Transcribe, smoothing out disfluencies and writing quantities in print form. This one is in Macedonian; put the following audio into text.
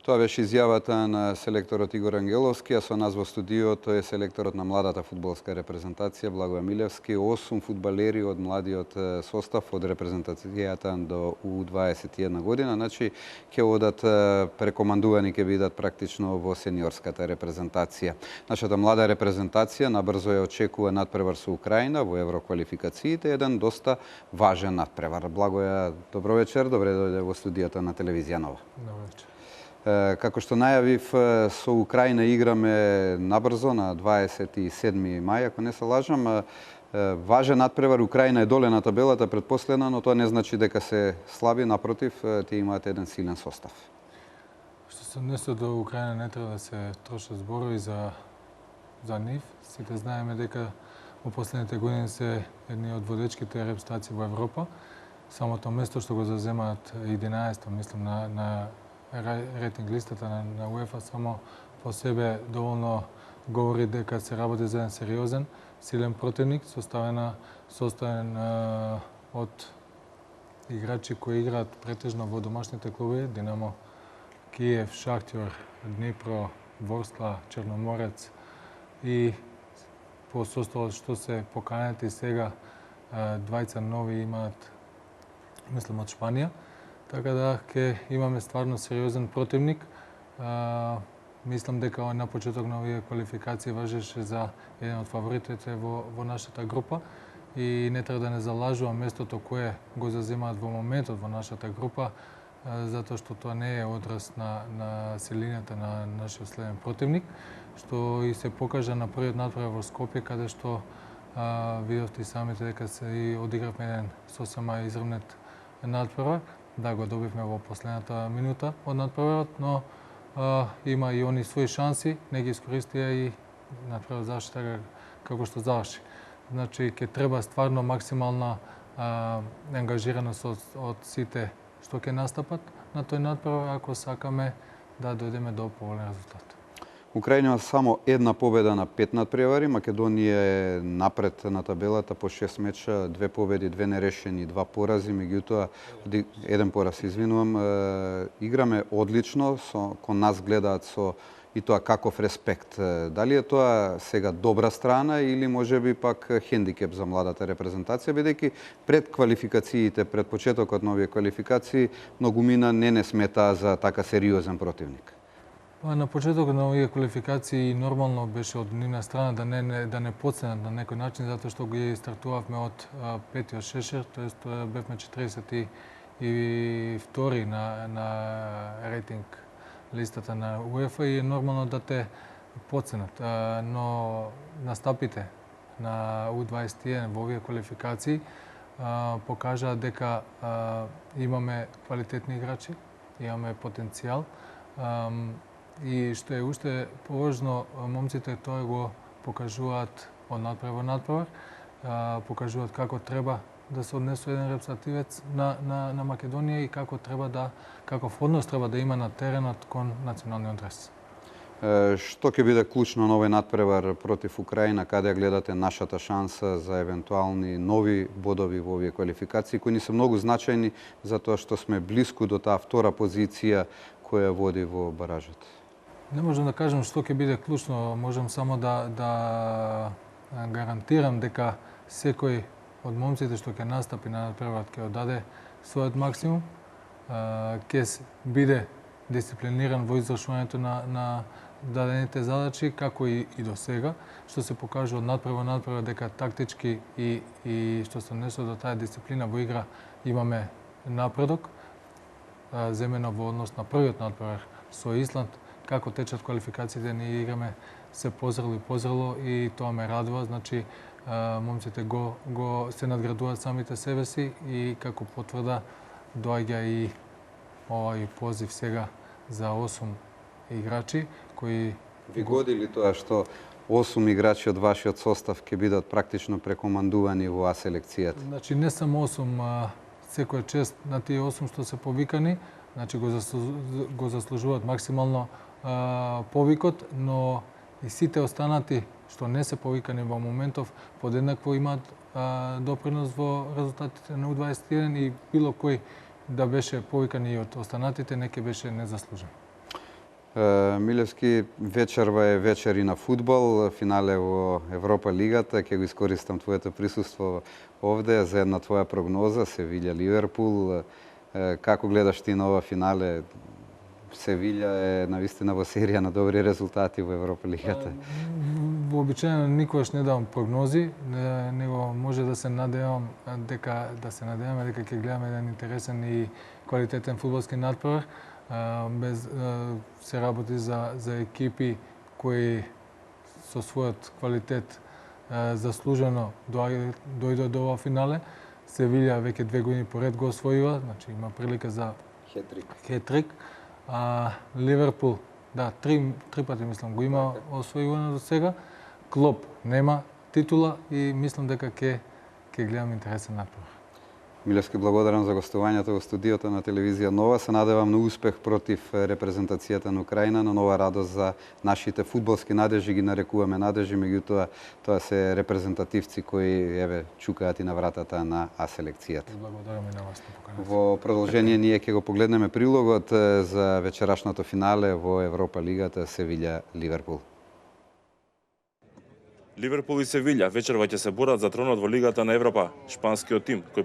Тоа беше изјавата на селекторот Игор Ангеловски, а со нас во студиото е селекторот на младата фудбалска репрезентација Благоје Милевски. 8 фудбалери од младиот состав од репрезентацијата до U21 година, значи ќе одат прекомандувани, ќе бидат практично во сениорската репрезентација. Нашата млада репрезентација набрзо ја очекува надпревар со Украина во евроквалификациите, еден доста важен надпревар. Благоје, добро вечер, добре дојде во студиото на телевизија Нова. Добро вечер. Како што најавив, со Украина играме набрзо на 27 мај, ако не се лажам. Важен надпревар, Украина е доле на табелата предпоследна, но тоа не значи дека се слаби, напротив, тие имаат еден силен состав. Што се однесува до Украина, не треба да се трошат зборови за нив. Сите знаеме дека во последните години се едни од водечките репрезентации во Европа. Самото место што го заземаат 11-то, мислам, на рейтинг листата на УЕФА само по себе доволно говори дека се работи за еден сериозен, силен противник, составен од играчи кои играат претежно во домашните клубови, Динамо Киев, Шахтјор, Днипро, Ворскла, Черноморец и по составот што се поканети сега, двајца нови имаат, мислам, од Шпанија. Така да ќе имаме стварно сериозен противник. Мислам дека на почеток на овие квалификации важеше за еден од фаворитите во нашата група и не треба да не залажува местото кое го заземаат во моментот во нашата група, затоа што тоа не е одраз на силината на нашиот следен противник, што и се покажа на првиот надпревар во Скопје, каде што видовте и самите дека се и одигравме еден сосема изравнет надпревар. Да, го добивме во последната минута од надпреварот, но има и они своји шанси, не ги искористија и надпреварот заврши така како што заврши. Значи, ќе треба стварно максимална ангажираност од сите што ќе настапат на тој надпревар, ако сакаме да дојдеме до поволен резултат. Украина има само една победа на 5 надпревари. Македонија е напред на табелата по 6 меча, 2 победи, 2 нерешени, 2 порази, меѓутоа еден пораз, извинувам. Играме одлично, кон нас гледаат со и тоа каков респект. Дали е тоа сега добра страна или можеби пак хендикеп за младата репрезентација, бидејќи пред квалификациите, пред почетокот на овие квалификации, многумина не сметаа за така сериозен противник? На почетокот на овие квалификации нормално беше од нивна страна да не подценат на некој начин, затоа што ги стартувавме од петиот шешер, тоест бевме 42 на рейтинг листата на УЕФА и е нормално да те подценат. Но настапите на U21 во овие квалификации покажаа дека имаме квалитетни играчи, имаме потенцијал. И што е уште поважно, момците тоа го покажуваат од надпревар, покажуваат како треба да се однесува еден репрезентативец на Македонија и каков однос треба да има на теренот кон националниот дрес. Што ќе биде клучно на овој надпревар против Украина, каде гледате нашата шанса за евентуални нови бодови во овие квалификации, кои ни се многу значајни затоа што сме блиску до таа втора позиција која води во баражот? Не можам да кажам што ќе биде клучно, можам само да гарантирам дека секој од момците што ќе настапи на надпреварот ќе оддаде својот максимум, ќе биде дисциплиниран во извршувањето на дадените задачи, како и до сега, што се покажува од надпревар дека тактички и што се однесува до таа дисциплина во игра имаме напредок, земено во однос на првиот надпревар со Исланд, како течат квалификациите, ние играме се позрело и тоа ме радува. Значи, момците се надградуваат самите себе си и како потврда доаѓа и овој позив сега за 8 играчи кои... Ви годи ли тоа што 8 играчи од вашиот состав ќе бидат практично прекомандувани во А селекцијата? Значи, не само 8, секоја чест на тие 8 што се повикани, значи го заслужуваат максимално повикот, но и сите останати што не се повикани во моментов подеднакво имаат допринос во резултатите на U21 и било кој да беше повикан и од останатите, не ќе беше незаслужен. Милевски, вечерва е вечер и на фудбал, финале во Европа Лигата. Ќе го искористам твоето присуство овде за една твоја прогноза, Севиља Ливерпул. Како гледаш ти на ова финале? Севиља е навистина во серија на добри резултати во Европа Лигата. Вообичаено никогаш не давам прогнози, него може да се надевам дека ќе гледаме еден интересен и квалитетен фудбалски натпревар. Без се работи за екипи кои со својот квалитет заслужено дојдоа до ова финале. Севиља веќе 2 години поред го освојува, значи има прилика за хетрик. Ливерпул, да, три пати мислам го има освојувано до сега. Клоп нема титула и мислам дека ќе гледам интересен натпревар. Милевски, благодарам за гостувањето во студиото на телевизија Нова. Се надевам на успех против репрезентацијата на Украина, на нова радост за нашите фудбалски надежи, ги нарекуваме надежи, меѓутоа тоа се репрезентативци кои чукаат и на вратата на А селекцијата. Благодарам и на вас. Во продолжение ние ќе го погледнеме прилогот за вечерашното финале во Европа Лигата Севиља Ливерпул. Ливерпул и Севиља вечерва ќе се борат за тронот во Лигата на Европа. Шпанскиот тим, кој